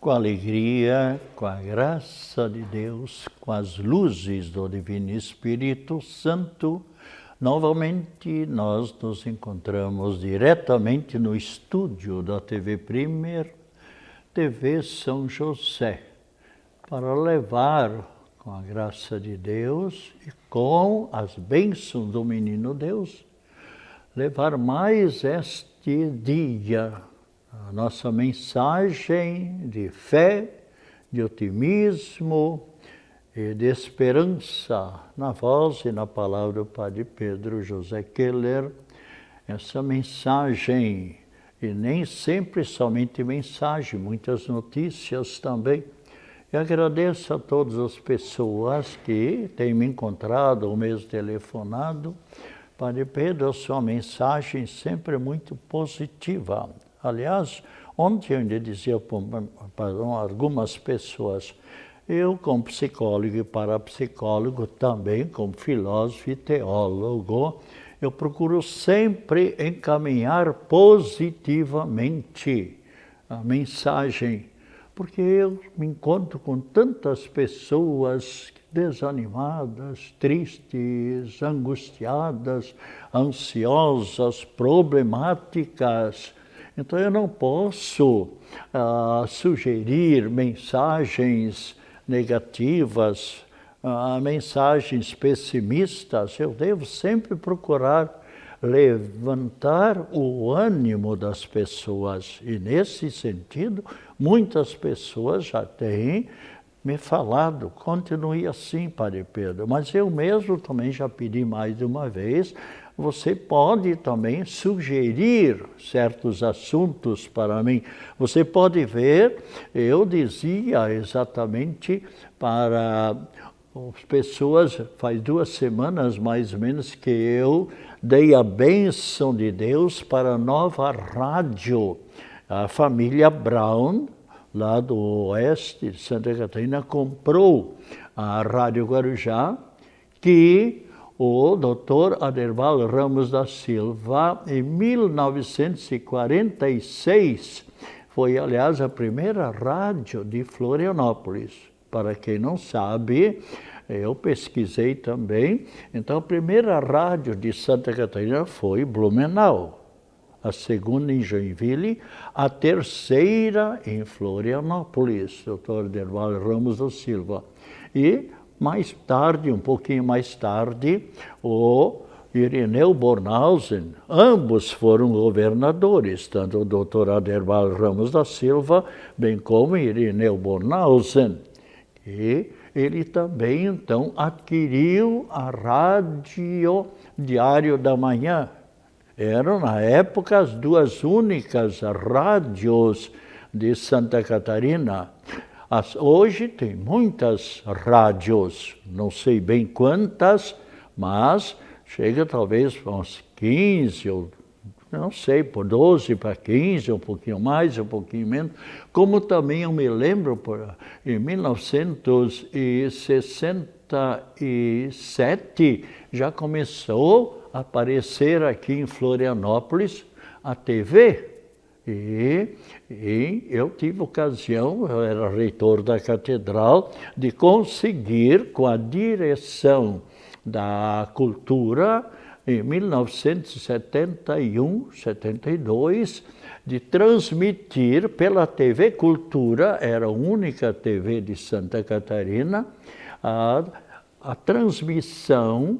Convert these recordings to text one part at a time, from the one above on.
Com a alegria, com a graça de Deus, com as luzes do Divino Espírito Santo, novamente nós nos encontramos diretamente no estúdio da TV Premier, TV São José, para levar, com a graça de Deus e com as bênçãos do Menino Deus, levar mais este dia, a nossa mensagem de fé, de otimismo e de esperança, na voz e na palavra do Padre Pedro José Keller. Essa mensagem, e nem sempre somente mensagem, muitas notícias também. E agradeço a todas as pessoas que têm me encontrado ou mesmo telefonado. Padre Pedro, a sua mensagem sempre é muito positiva. Aliás, ontem eu ainda dizia para algumas pessoas, eu como psicólogo e parapsicólogo, também como filósofo e teólogo, eu procuro sempre encaminhar positivamente a mensagem, porque eu me encontro com tantas pessoas desanimadas, tristes, angustiadas, ansiosas, problemáticas. Então eu não posso sugerir mensagens negativas, mensagens pessimistas. Eu devo sempre procurar levantar o ânimo das pessoas. E nesse sentido, muitas pessoas já têm me falado, continue assim, Padre Pedro. Mas eu mesmo também já pedi mais de uma vez, você pode também sugerir certos assuntos para mim. Você pode ver, eu dizia exatamente para as pessoas, faz 2 semanas mais ou menos que eu dei a bênção de Deus para a nova rádio, a família Brown, lá do oeste de Santa Catarina, comprou a Rádio Guarujá, que o Dr. Aderval Ramos da Silva, em 1946, foi, aliás, a primeira rádio de Florianópolis. Para quem não sabe, eu pesquisei também, então a primeira rádio de Santa Catarina foi Blumenau, a segunda em Joinville, a terceira em Florianópolis, Dr. Aderval Ramos da Silva. E mais tarde, um pouquinho mais tarde, o Irineu Bornhausen, ambos foram governadores, tanto o Dr. Aderval Ramos da Silva, bem como Irineu Bornhausen. E ele também, então, adquiriu a Rádio Diário da Manhã. Eram, na época, as 2 únicas rádios de Santa Catarina. Hoje tem muitas rádios, não sei bem quantas, mas chega talvez a uns 15, ou não sei, por 12 para 15, um pouquinho mais, um pouquinho menos. Como também eu me lembro, em 1967, já começou a aparecer aqui em Florianópolis a TV. E eu tive ocasião, eu era reitor da catedral, de conseguir, com a direção da cultura, em 1971, 72, de transmitir pela TV Cultura, era a única TV de Santa Catarina, a transmissão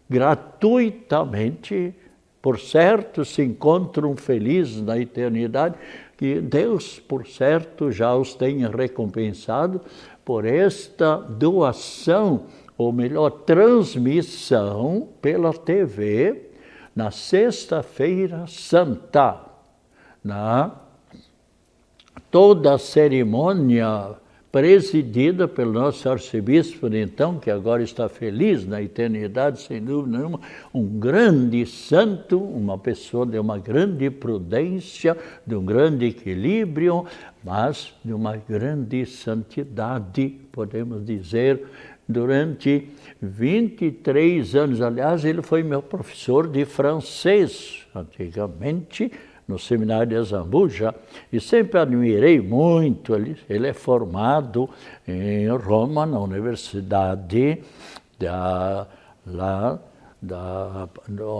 gratuitamente. Por certo, se encontram felizes na eternidade, que Deus, por certo, já os tenha recompensado por esta doação, ou melhor, transmissão pela TV, na Sexta-feira Santa. Toda a cerimônia presidida pelo nosso arcebispo de então, que agora está feliz na eternidade, sem dúvida nenhuma, um grande santo, uma pessoa de uma grande prudência, de um grande equilíbrio, mas de uma grande santidade, podemos dizer, durante 23 anos. Aliás, ele foi meu professor de francês, antigamente, no seminário de Zambuja, e sempre admirei muito ele. Ele é formado em Roma, na Universidade da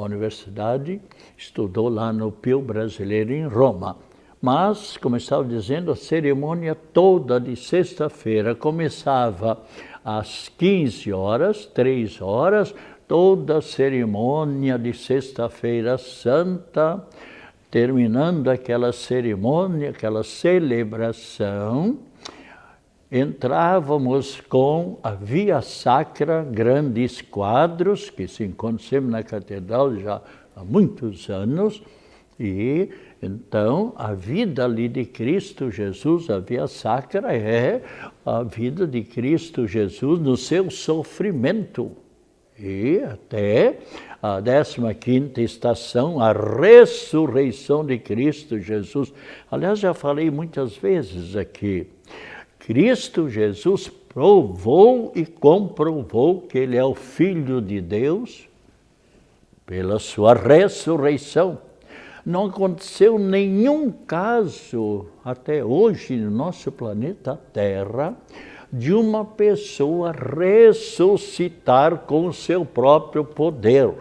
Universidade, estudou lá no Pio Brasileiro em Roma. Mas, como eu estava dizendo, a cerimônia toda de sexta-feira começava às 15 horas, 3 horas, toda a cerimônia de Sexta-feira Santa, terminando aquela cerimônia, aquela celebração, entrávamos com a Via Sacra, grandes quadros, que se encontram sempre na Catedral já há muitos anos, e então a vida ali de Cristo Jesus, a Via Sacra, é a vida de Cristo Jesus no seu sofrimento. E até a 15ª estação, a ressurreição de Cristo Jesus. Aliás, já falei muitas vezes aqui, Cristo Jesus provou e comprovou que Ele é o Filho de Deus pela sua ressurreição. Não aconteceu nenhum caso até hoje no nosso planeta Terra de uma pessoa ressuscitar com o seu próprio poder.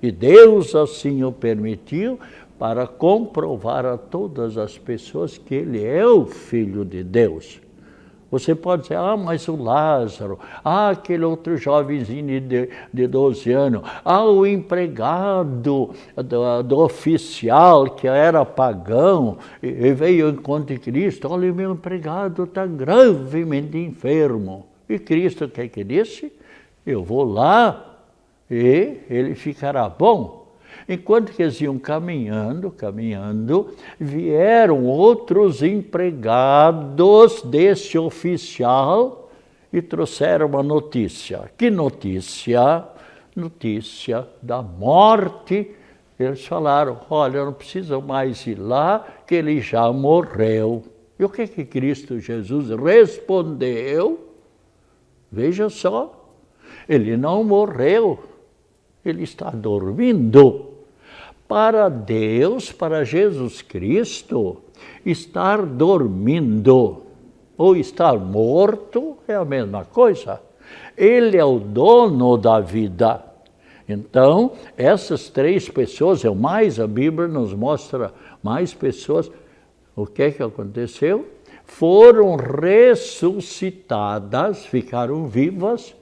E Deus assim o permitiu para comprovar a todas as pessoas que Ele é o Filho de Deus. Você pode dizer, mas o Lázaro, aquele outro jovenzinho de 12 anos, o empregado do oficial que era pagão e veio ao encontro de Cristo, olha, meu empregado está gravemente enfermo. E Cristo, o que disse? Eu vou lá e ele ficará bom. Enquanto que eles iam caminhando, vieram outros empregados desse oficial e trouxeram uma notícia. Que notícia? Notícia da morte. Eles falaram, olha, não precisa mais ir lá, que ele já morreu. E o que Cristo Jesus respondeu? Veja só, ele não morreu, ele está dormindo. Para Deus, para Jesus Cristo, estar dormindo ou estar morto é a mesma coisa. Ele é o dono da vida. Então, essas 3 pessoas, a Bíblia nos mostra mais pessoas. O que aconteceu? Foram ressuscitadas, ficaram vivas,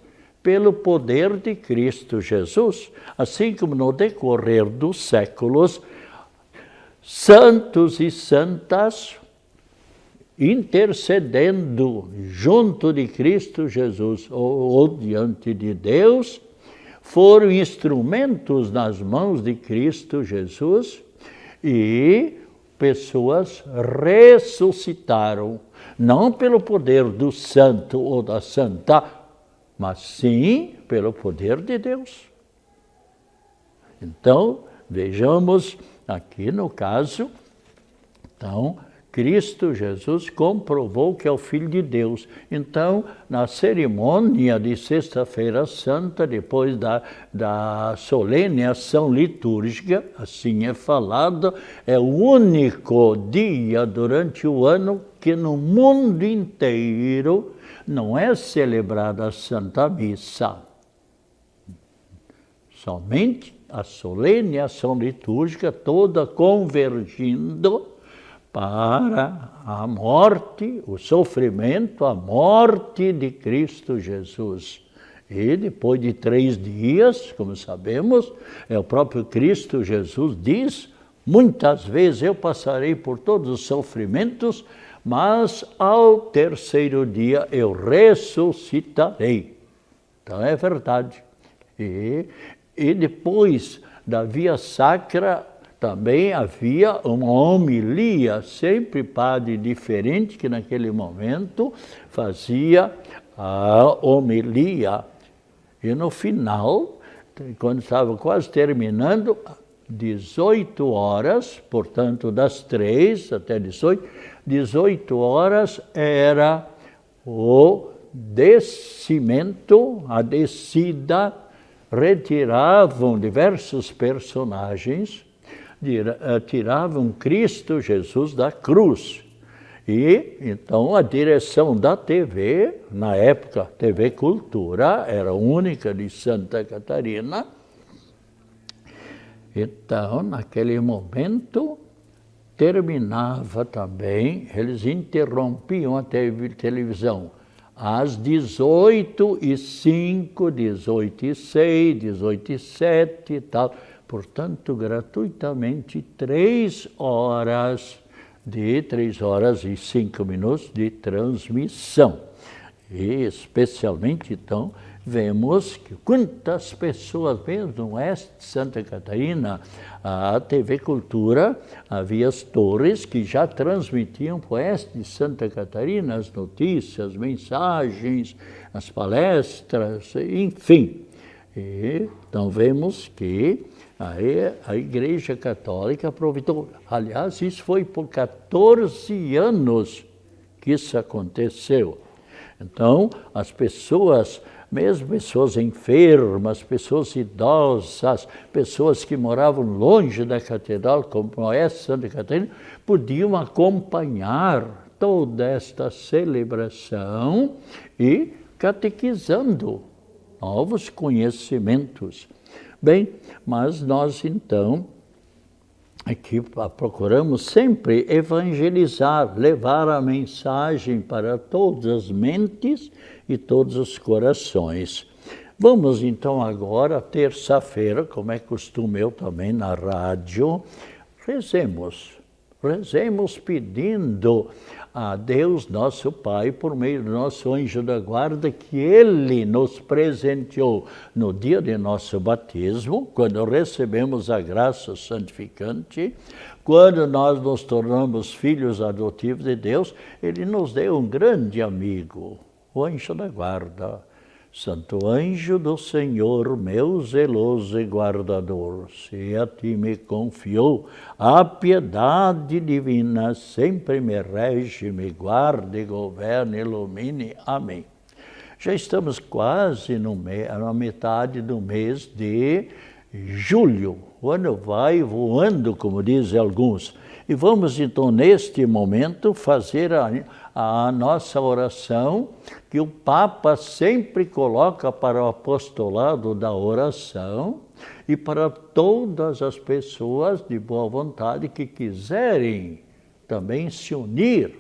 pelo poder de Cristo Jesus, assim como no decorrer dos séculos, santos e santas intercedendo junto de Cristo Jesus ou diante de Deus, foram instrumentos nas mãos de Cristo Jesus e pessoas ressuscitaram, não pelo poder do santo ou da santa, mas sim pelo poder de Deus. Então, vejamos aqui no caso, então, Cristo Jesus comprovou que é o Filho de Deus. Então, na cerimônia de Sexta-feira Santa, depois da solene ação litúrgica, assim é falado, é o único dia durante o ano que no mundo inteiro não é celebrada a Santa Missa. Somente a solene ação litúrgica, toda convergindo para a morte, o sofrimento, a morte de Cristo Jesus. E depois de 3 dias, como sabemos, o próprio Cristo Jesus diz, muitas vezes eu passarei por todos os sofrimentos, mas ao 3º dia eu ressuscitarei. Então é verdade. E depois da Via Sacra também havia uma homilia, sempre padre diferente que naquele momento fazia a homilia. E no final, quando estava quase terminando, 18 horas, portanto das 3 até 18 horas era o descimento, a descida, retiravam diversos personagens tiravam Cristo Jesus da cruz. E, então, a direção da TV, na época, TV Cultura, era a única de Santa Catarina. Então, naquele momento, terminava também, eles interrompiam a televisão às 18h05, 18h06, 18h07 e tal. Portanto, gratuitamente, 3 horas e 5 minutos de transmissão. E, especialmente, então, vemos que quantas pessoas, mesmo no oeste de Santa Catarina, a TV Cultura, havia as torres que já transmitiam para o oeste de Santa Catarina as notícias, as mensagens, as palestras, enfim. E, então vemos que a Igreja Católica aproveitou. Aliás, isso foi por 14 anos que isso aconteceu. Então, as pessoas, mesmo pessoas enfermas, pessoas idosas, pessoas que moravam longe da catedral, como no oeste de Santa Catarina, podiam acompanhar toda esta celebração e catequizando novos conhecimentos. Bem, mas nós então aqui procuramos sempre evangelizar, levar a mensagem para todas as mentes e todos os corações. Vamos então agora, terça-feira, como é costume eu também na rádio, rezemos pedindo a Deus nosso Pai, por meio do nosso anjo da guarda, que Ele nos presenteou no dia de nosso batismo, quando recebemos a graça santificante, quando nós nos tornamos filhos adotivos de Deus, Ele nos deu um grande amigo, o anjo da guarda. Santo anjo do Senhor, meu zeloso e guardador, se a ti me confiou a piedade divina, sempre me rege, me guarde, governe, ilumine. Amém. Já estamos quase na metade do mês de julho. O ano vai voando, como dizem alguns. E vamos então, neste momento, fazer a nossa oração, que o Papa sempre coloca para o apostolado da oração e para todas as pessoas de boa vontade que quiserem também se unir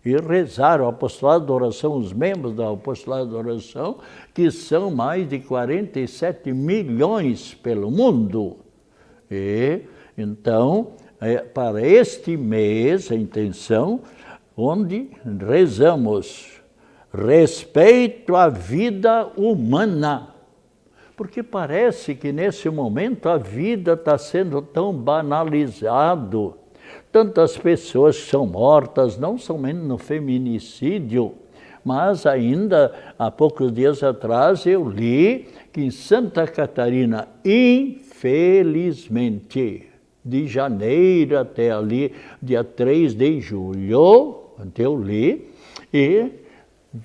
e rezar o apostolado da oração, os membros do apostolado da oração, que são mais de 47 milhões pelo mundo. E, então, para este mês, a intenção, onde rezamos respeito à vida humana, porque parece que nesse momento a vida está sendo tão banalizado. Tantas pessoas são mortas, não somente no feminicídio, mas ainda há poucos dias atrás eu li que em Santa Catarina, infelizmente, de janeiro até ali, dia 3 de julho, até eu li, e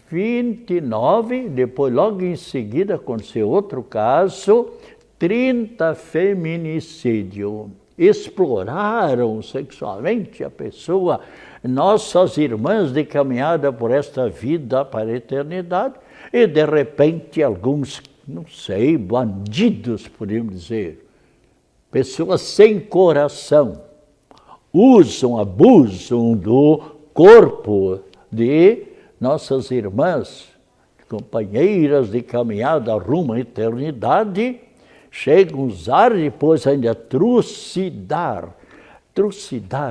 29, depois logo em seguida aconteceu outro caso, 30 feminicídios. Exploraram sexualmente a pessoa, nossas irmãs de caminhada por esta vida para a eternidade, e de repente alguns, não sei, bandidos, podemos dizer, pessoas sem coração, abusam do corpo de nossas irmãs, companheiras de caminhada rumo à eternidade, chegam a usar e depois ainda trucidar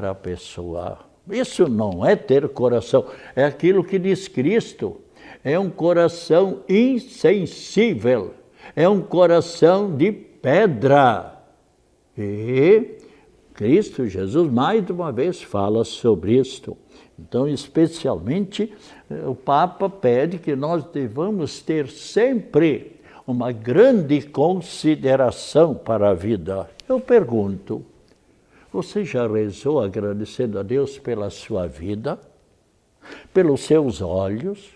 a pessoa. Isso não é ter coração, é aquilo que diz Cristo, é um coração insensível, é um coração de pedra. E Cristo Jesus mais uma vez fala sobre isto. Então, especialmente, o Papa pede que nós devamos ter sempre uma grande consideração para a vida. Eu pergunto, você já rezou agradecendo a Deus pela sua vida, pelos seus olhos,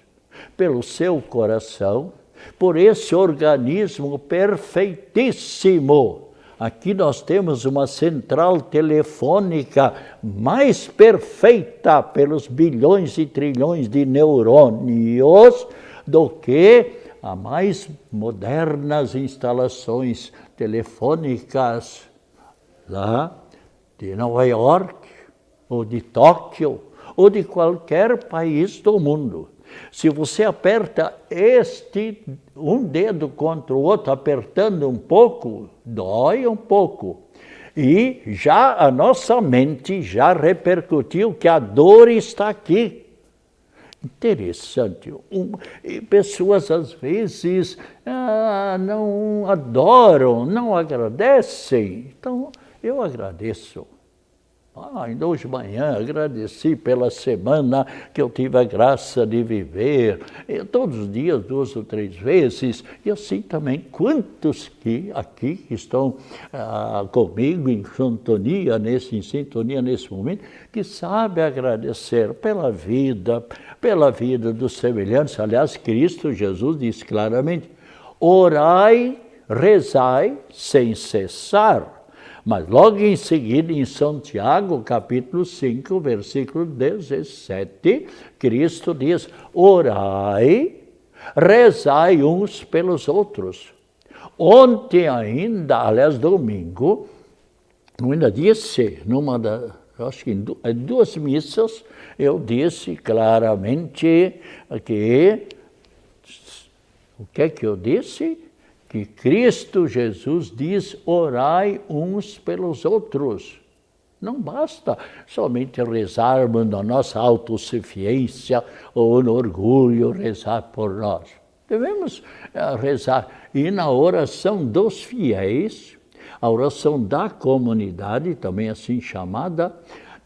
pelo seu coração, por esse organismo perfeitíssimo, aqui nós temos uma central telefônica mais perfeita pelos bilhões e trilhões de neurônios do que as mais modernas instalações telefônicas lá de Nova York, ou de Tóquio, ou de qualquer país do mundo. Se você aperta um dedo contra o outro, apertando um pouco, dói um pouco. E já a nossa mente já repercutiu que a dor está aqui. Interessante. Pessoas, às vezes, não adoram, não agradecem. Então, eu agradeço. Ainda hoje de manhã agradeci pela semana que eu tive a graça de viver. Todos os dias, 2 ou 3 vezes. E assim também, quantos que aqui estão comigo em sintonia nesse momento, que sabem agradecer pela vida dos semelhantes. Aliás, Cristo Jesus disse claramente, orai, rezai sem cessar. Mas logo em seguida, em São Tiago, capítulo 5, versículo 17, Cristo diz, orai, rezai uns pelos outros. Ontem ainda, aliás, domingo, eu ainda disse, acho que em 2 missas, eu disse claramente que, o que é que eu disse? Que Cristo Jesus diz, orai uns pelos outros. Não basta somente rezarmos na nossa autossuficiência ou no orgulho rezar por nós. Devemos rezar. E na oração dos fiéis, a oração da comunidade, também assim chamada,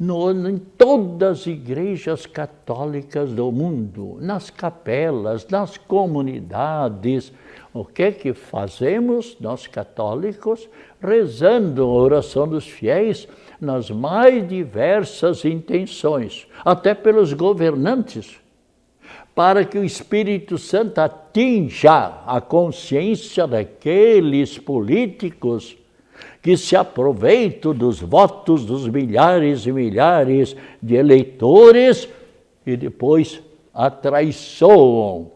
em todas as igrejas católicas do mundo, nas capelas, nas comunidades. O que é que fazemos, nós católicos, rezando a oração dos fiéis nas mais diversas intenções, até pelos governantes, para que o Espírito Santo atinja a consciência daqueles políticos que se aproveitam dos votos dos milhares e milhares de eleitores e depois atraiçoam,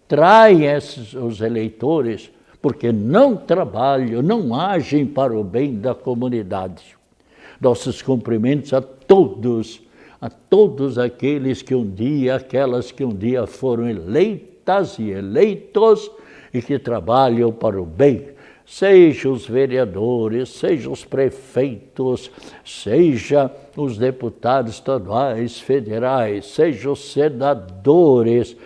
traem os eleitores, porque não trabalham, não agem para o bem da comunidade. Nossos cumprimentos a todos aqueles que aquelas que um dia foram eleitas e eleitos e que trabalham para o bem. Seja os vereadores, seja os prefeitos, seja os deputados estaduais, federais, seja os senadores,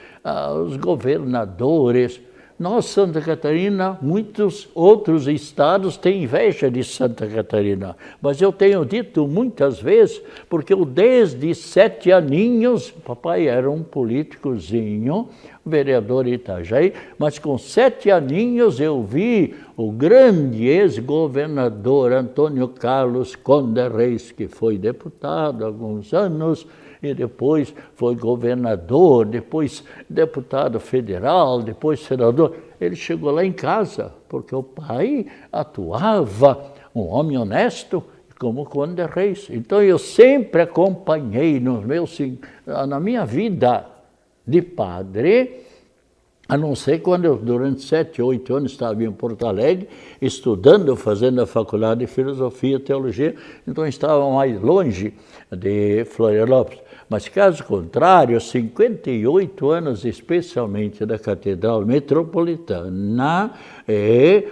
os governadores. Nós, Santa Catarina, muitos outros estados têm inveja de Santa Catarina. Mas eu tenho dito muitas vezes, porque eu desde 7 aninhos, papai era um políticozinho, vereador em Itajaí, mas com 7 aninhos eu vi o grande ex-governador Antônio Carlos Conde Reis, que foi deputado há alguns anos, e depois foi governador, depois deputado federal, depois senador. Ele chegou lá em casa, porque o pai atuava, um homem honesto, como Conde Reis. Então eu sempre acompanhei na minha vida de padre, a não ser quando eu, durante 7, 8 anos, estava em Porto Alegre, estudando, fazendo a faculdade de Filosofia e Teologia, então estava mais longe de Florianópolis. Mas, caso contrário, 58 anos, especialmente da Catedral Metropolitana,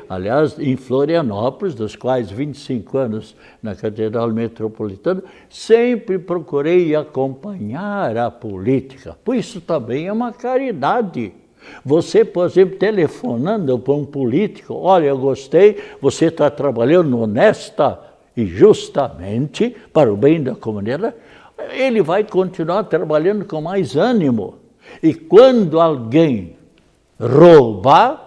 aliás, em Florianópolis, dos quais 25 anos na Catedral Metropolitana, sempre procurei acompanhar a política. Pois isso também é uma caridade. Você, por exemplo, telefonando para um político, olha, eu gostei, você está trabalhando honesta e justamente para o bem da comunidade, ele vai continuar trabalhando com mais ânimo. E quando alguém rouba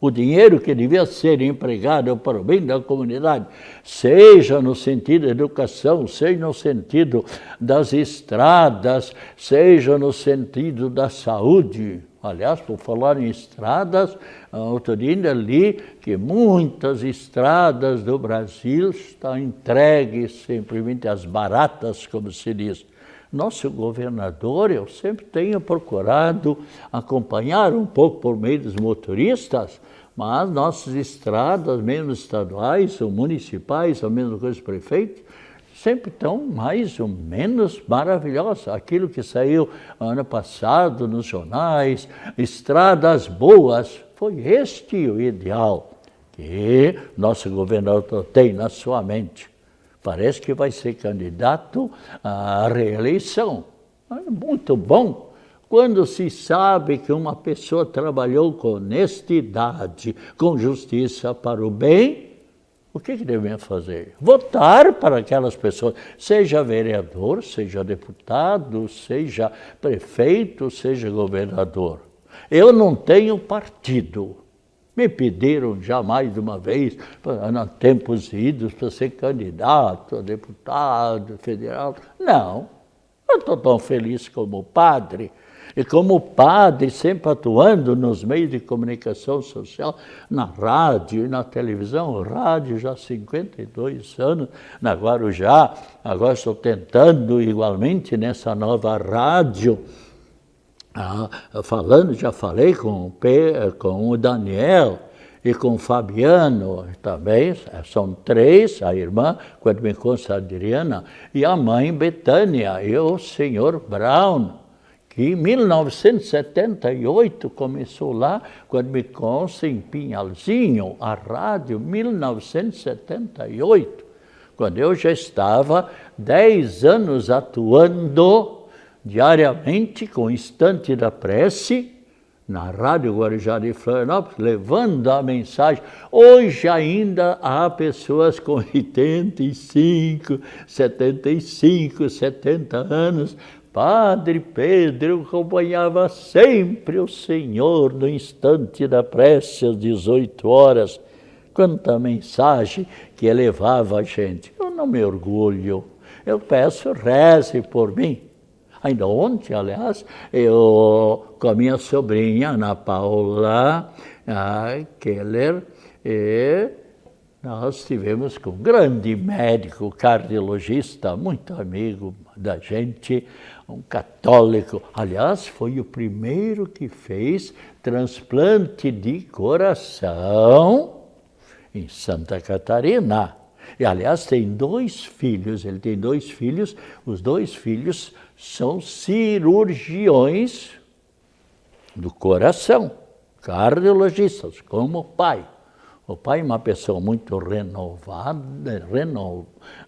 o dinheiro que devia ser empregado para o bem da comunidade, seja no sentido da educação, seja no sentido das estradas, seja no sentido da saúde, Aliás, por falar em estradas, outro dia ainda li que muitas estradas do Brasil estão entregues simplesmente às baratas, como se diz. Nosso governador, eu sempre tenho procurado acompanhar um pouco por meio dos motoristas, mas nossas estradas, mesmo estaduais ou municipais, ou mesmo com os prefeitos, sempre estão mais ou menos maravilhosas. Aquilo que saiu ano passado nos jornais, estradas boas, foi este o ideal que nosso governador tem na sua mente. Parece que vai ser candidato à reeleição. Muito bom. Quando se sabe que uma pessoa trabalhou com honestidade, com justiça para o bem, o que devemos fazer? Votar para aquelas pessoas, seja vereador, seja deputado, seja prefeito, seja governador. Eu não tenho partido. Me pediram já mais de uma vez, há tempos idos, para ser candidato a deputado federal. Não, eu estou tão feliz como padre. E como padre, sempre atuando nos meios de comunicação social, na rádio e na televisão, rádio já há 52 anos, na Guarujá, agora estou tentando igualmente nessa nova rádio, já falei com o Daniel e com o Fabiano também, são três, a irmã, quando me consta a Adriana, e a mãe Betânia, e o senhor Brown, que em 1978 começou lá, quando me consta em Pinhalzinho, a rádio, 1978, quando eu já estava 10 anos atuando diariamente com o Instante da Prece, na Rádio Guarujá de Florianópolis, levando a mensagem. Hoje ainda há pessoas com 85, 75, 70 anos. Padre Pedro acompanhava sempre o Senhor no Instante da Prece, às 18 horas. Quanta mensagem que elevava a gente. Eu não me orgulho. Eu peço, reze por mim. Ainda ontem, aliás, eu com a minha sobrinha, Ana Paula Keller, nós estivemos com um grande médico, cardiologista, muito amigo da gente, um católico. Aliás, foi o primeiro que fez transplante de coração em Santa Catarina. E, aliás, tem 2 filhos, ele tem 2 filhos, os 2 filhos são cirurgiões do coração, cardiologistas, como o pai. O pai é uma pessoa muito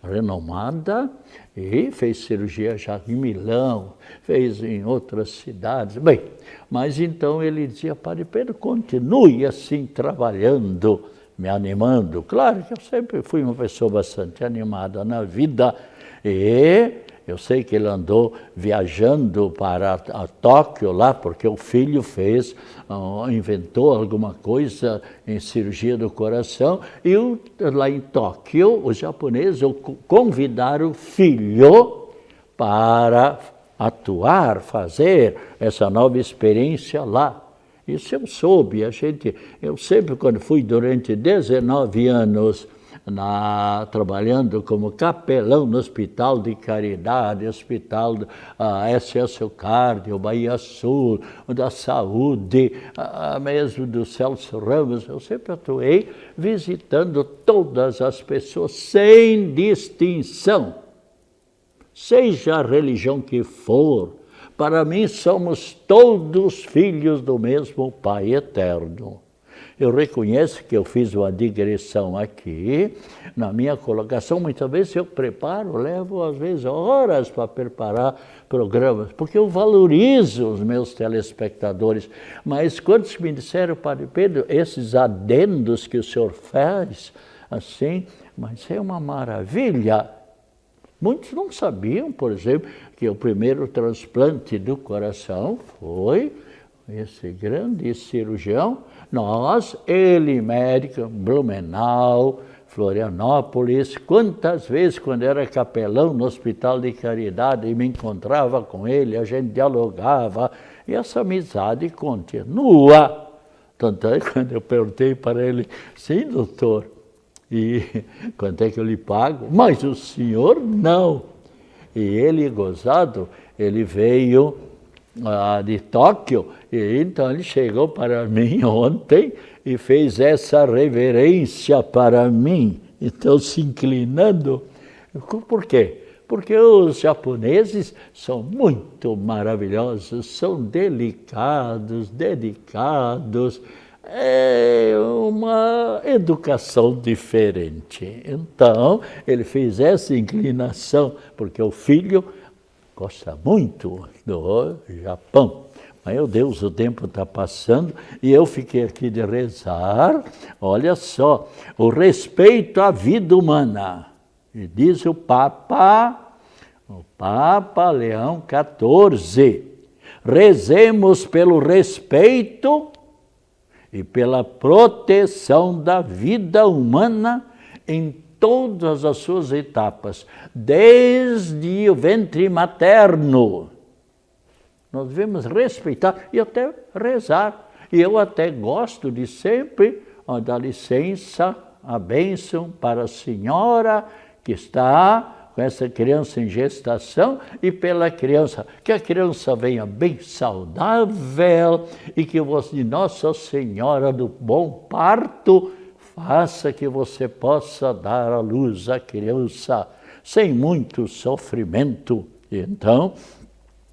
renomada e fez cirurgia já em Milão, fez em outras cidades. Bem, mas então ele dizia, Padre Pedro, continue assim trabalhando, me animando. Claro que eu sempre fui uma pessoa bastante animada na vida e eu sei que ele andou viajando para a Tóquio lá, porque o filho inventou alguma coisa em cirurgia do coração, e lá em Tóquio, os japoneses convidaram o filho para atuar, fazer essa nova experiência lá. Isso eu soube, eu sempre, quando fui durante 19 anos, trabalhando como capelão no Hospital de Caridade, Hospital SS Cardio, Bahia Sul, da Saúde, mesmo do Celso Ramos, eu sempre atuei visitando todas as pessoas sem distinção, seja a religião que for. Para mim somos todos filhos do mesmo Pai eterno. Eu reconheço que eu fiz uma digressão aqui, na minha colocação, muitas vezes eu levo às vezes horas para preparar programas, porque eu valorizo os meus telespectadores, mas quando me disseram, Padre Pedro, esses adendos que o senhor faz, assim, mas é uma maravilha. Muitos não sabiam, por exemplo, que o primeiro transplante do coração foi esse grande cirurgião, ele médico, Blumenau, Florianópolis. Quantas vezes, quando era capelão no Hospital de Caridade, me encontrava com ele, a gente dialogava, e essa amizade continua. Tanto é que quando eu perguntei para ele, sim, doutor, e quanto é que eu lhe pago? Mas o senhor não. E ele, gozado, ele veio de Tóquio, e então ele chegou para mim ontem e fez essa reverência para mim, então se inclinando. Por quê? Porque os japoneses são muito maravilhosos, são delicados, dedicados, é uma educação diferente. Então, ele fez essa inclinação, porque o filho gosta muito do Japão. Meu Deus, o tempo está passando e eu fiquei aqui de rezar. Olha só, o respeito à vida humana. E diz o Papa Leão XIV, rezemos pelo respeito e pela proteção da vida humana em todas as suas etapas, desde o ventre materno. Nós devemos respeitar e até rezar. E eu até gosto de sempre dar licença, a bênção para a senhora que está com essa criança em gestação e pela criança, que a criança venha bem saudável e que você, Nossa Senhora do Bom Parto, faça que você possa dar à luz a criança sem muito sofrimento. Então,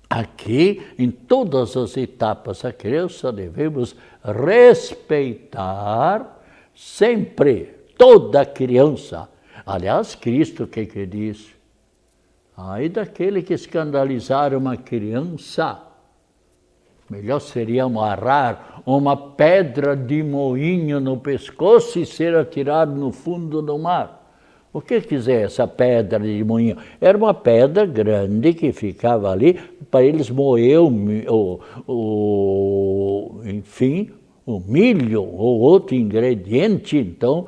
aqui, em todas as etapas, a criança devemos respeitar sempre toda criança. Aliás, Cristo, o que diz? Ai daquele que escandalizar uma criança, melhor seria amarrar uma pedra de moinho no pescoço e ser atirado no fundo do mar. O que quiser essa pedra de moinho? Era uma pedra grande que ficava ali para eles moer enfim, o milho ou outro ingrediente. Então,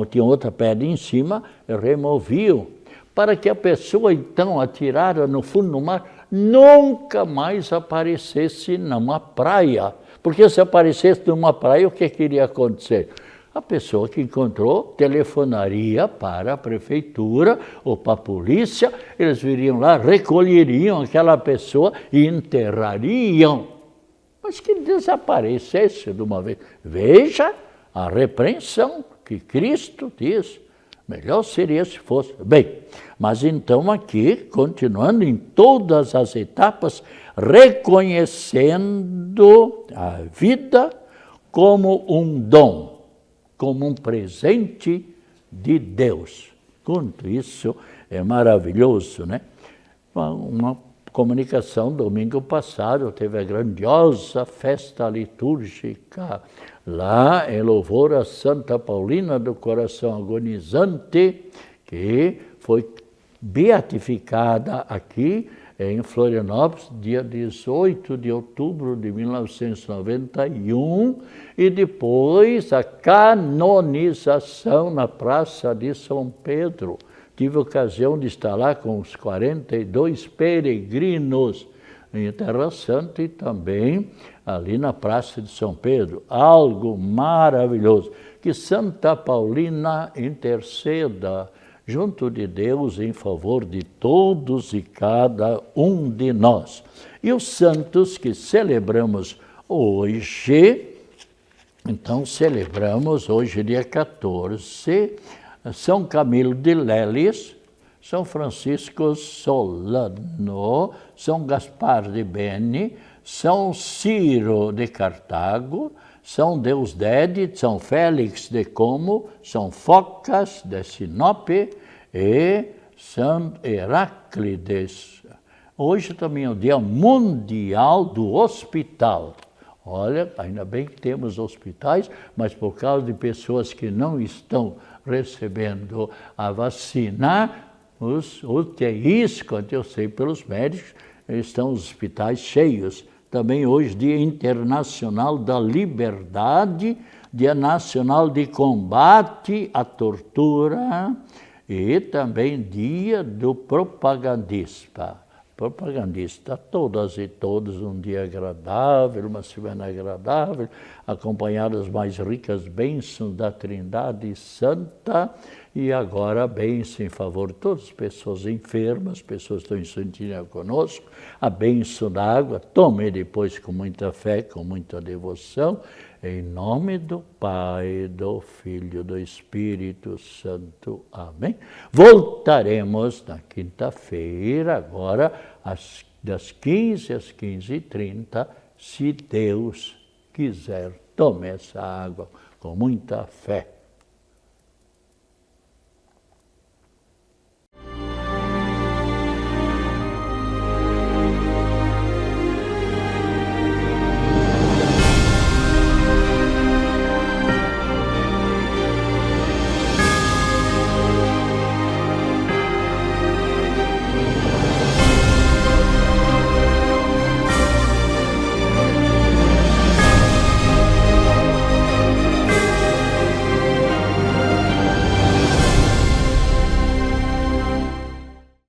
tinha outra pedra em cima, removiam. Para que a pessoa, então, atirada no fundo do mar, nunca mais aparecesse numa praia. Porque se aparecesse numa praia, o que iria acontecer? A pessoa que encontrou telefonaria para a prefeitura ou para a polícia, eles viriam lá, recolheriam aquela pessoa e enterrariam. Mas que desaparecesse de uma vez. Veja a repreensão que Cristo diz. Melhor seria se fosse. Bem, mas então aqui, continuando em todas as etapas, reconhecendo a vida como um dom, como um presente de Deus. Quanto isso é maravilhoso, né? Uma comunicação, domingo passado, teve a grandiosa festa litúrgica lá em louvor a Santa Paulina do Coração Agonizante, que foi beatificada aqui em Florianópolis, dia 18 de outubro de 1991, e depois a canonização na Praça de São Pedro. Tive a ocasião de estar lá com os 42 peregrinos em Terra Santa e também ali na Praça de São Pedro. Algo maravilhoso. Que Santa Paulina interceda junto de Deus em favor de todos e cada um de nós. E os santos que celebramos hoje, então celebramos hoje, dia 14, São Camilo de Leles, São Francisco Solano, São Gaspar de Beni, São Ciro de Cartago, São Deusdede, São Félix de Como, São Focas de Sinope e São Heráclides. Hoje também é o Dia Mundial do Hospital. Olha, ainda bem que temos hospitais, mas por causa de pessoas que não estão recebendo a vacina, os UTIs, quanto eu sei pelos médicos, estão os hospitais cheios. Também hoje, Dia Internacional da Liberdade Dia Nacional de Combate à Tortura e também Dia do Propagandista. Propagandista, todas e todos, um dia agradável, uma semana agradável, acompanhar as mais ricas bênçãos da Trindade Santa, e agora a bênção em favor de todas as pessoas enfermas, pessoas que estão em sintonia conosco, a bênção da água, tome depois com muita fé, com muita devoção, em nome do Pai, do Filho e do Espírito Santo. Amém. Voltaremos na quinta-feira, agora, das 15 às 15h30, se Deus quiser. Tome essa água com muita fé.